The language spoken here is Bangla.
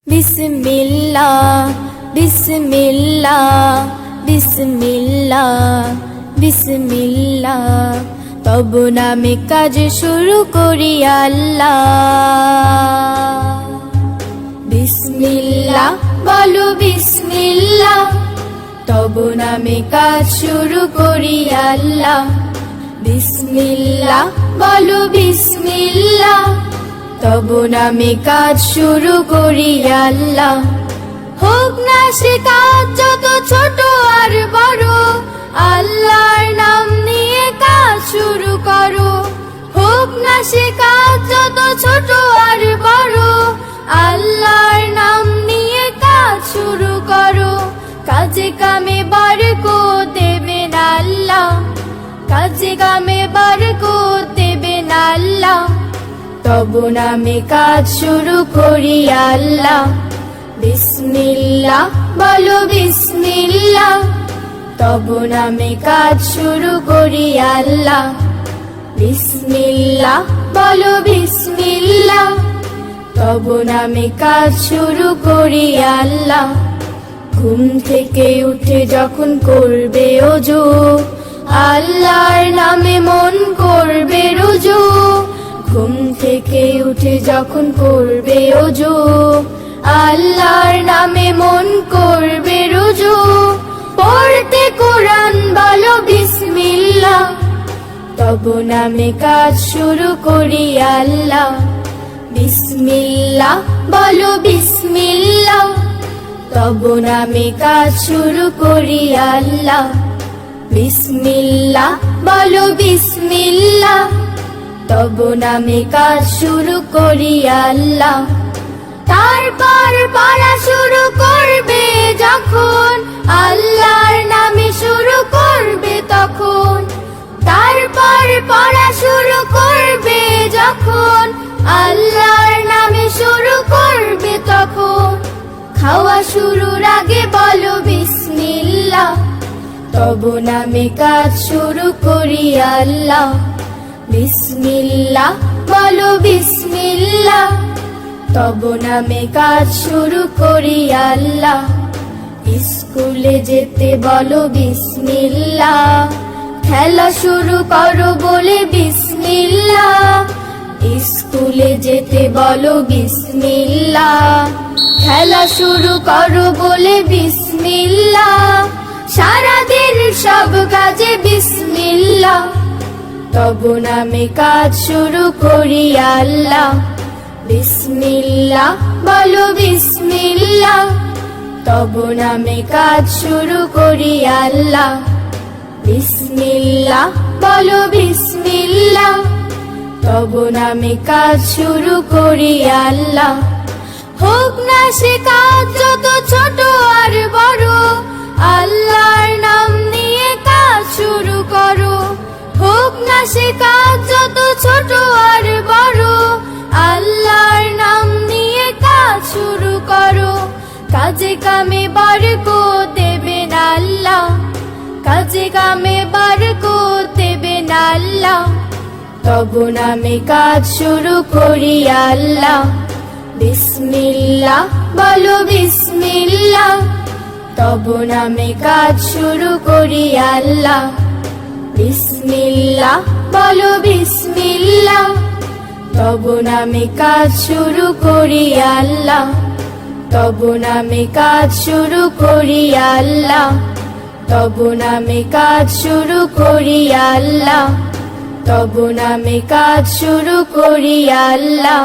বিসমিল্লাহ বিসমিল্লাহ বিসমিল্লাহ বিসমিল্লাহ তব নামে কাজ শুরু করি আল্লাহ। বিসমিল্লাহ বলো বিসমিল্লাহ, তব নামে কাজ শুরু করি আল্লাহ। বিসমিল্লাহ বলো বিসমিল্লাহ, তব নামে কাজ শুরু করি আল্লাহ। হোক না সে কাজ যত ছোট আর বড়, আল্লাহর নাম নিয়ে কাজ শুরু করো। হোক না সে কাজ যত ছোট আর বড়, আল্লাহর নাম নিয়ে কাজ শুরু করো। কাজে কামে বরকত দেবেন আল্লাহ, কাজে কামে বরকত দেবেন আল্লাহ। তব নামে কাজ শুরু করি আল্লাহ। বিসমিল্লাহ বলো বিসমিল্লাহ, তব নামে কাজ শুরু করি আল্লাহ। বিসমিল্লাহ বলো বিসমিল্লাহ, তব নামে কাজ শুরু করি আল্লাহ। ঘুম থেকে উঠে যখন করবে ওযু, আল্লাহর নামে মন করবে রুজু। ঘুম থেকে উঠে যখন করবে ওযু, আল্লাহর নামে মন করবে রুজু। পড়তে কোরআন বলো বিসমিল্লাহ, তব নামে কাজ শুরু করি আল্লাহ। বিসমিল্লাহ বলো বিসমিল্লাহ, তব নামে কাজ শুরু করি আল্লাহ। বিসমিল্লাহ বলো বিসমিল্লাহ, তব নামে কাজ শুরু করি আল্লাহ। তারপর পড়া শুরু করবে যখন, আল্লাহর নামে শুরু করবে তখন। তারপর পড়া শুরু করবে যখন, আল্লাহর নামে শুরু করবে তখন। খাওয়া শুরুর আগে বলো বিসমিল্লাহ, তব নামে কাজ শুরু করি আল্লাহ। বিসমিল্লাহ বলো বিসমিল্লাহ, তব নামে কাজ শুরু করি আল্লাহ। স্কুলে যেতে বলো বিসমিল্লাহ, খেলা শুরু করো বলে বিসমিল্লাহ। স্কুলে যেতে বলো বিসমিল্লাহ, খেলা শুরু করো বলে বিসমিল্লাহ। সারাদিন সব কাজে বিসমিল্লাহ, তব নামে কাজ শুরু করি আল্লাহ। বিসমিল্লাহ বলো বিসমিল্লাহ, তব নামে কাজ শুরু করি আল্লাহ। বিসমিল্লাহ বলো বিসমিল্লাহ, তব নামে কাজ শুরু করি আল্লাহ। হোক না সে কাজ যত ছোট আর বড়, আল্লাহর নাম নিয়ে কাজ শুরু করো। হোক না সে কাজ যত ছোট আর বড়, আল্লাহর নাম নিয়ে কাজ শুরু করো। কাজে কামে বরকত দেবেন আল্লাহ, কাজে কামে বরকত দেবেন আল্লাহ। তব নামে কাজ শুরু করি আল্লাহ। বিসমিল্লাহ বলো বিসমিল্লাহ, তব নামে কাজ শুরু করি আল্লাহ। বিসমিল্লাহ বলো বিসমিল্লাহ, তব নামে কাজ শুরু করি আল্লাহ। তব নামে কাজ শুরু করি আল্লাহ, তব নামে কাজ শুরু করি আল্লাহ। তব নামে কাজ শুরু করি আল্লাহ।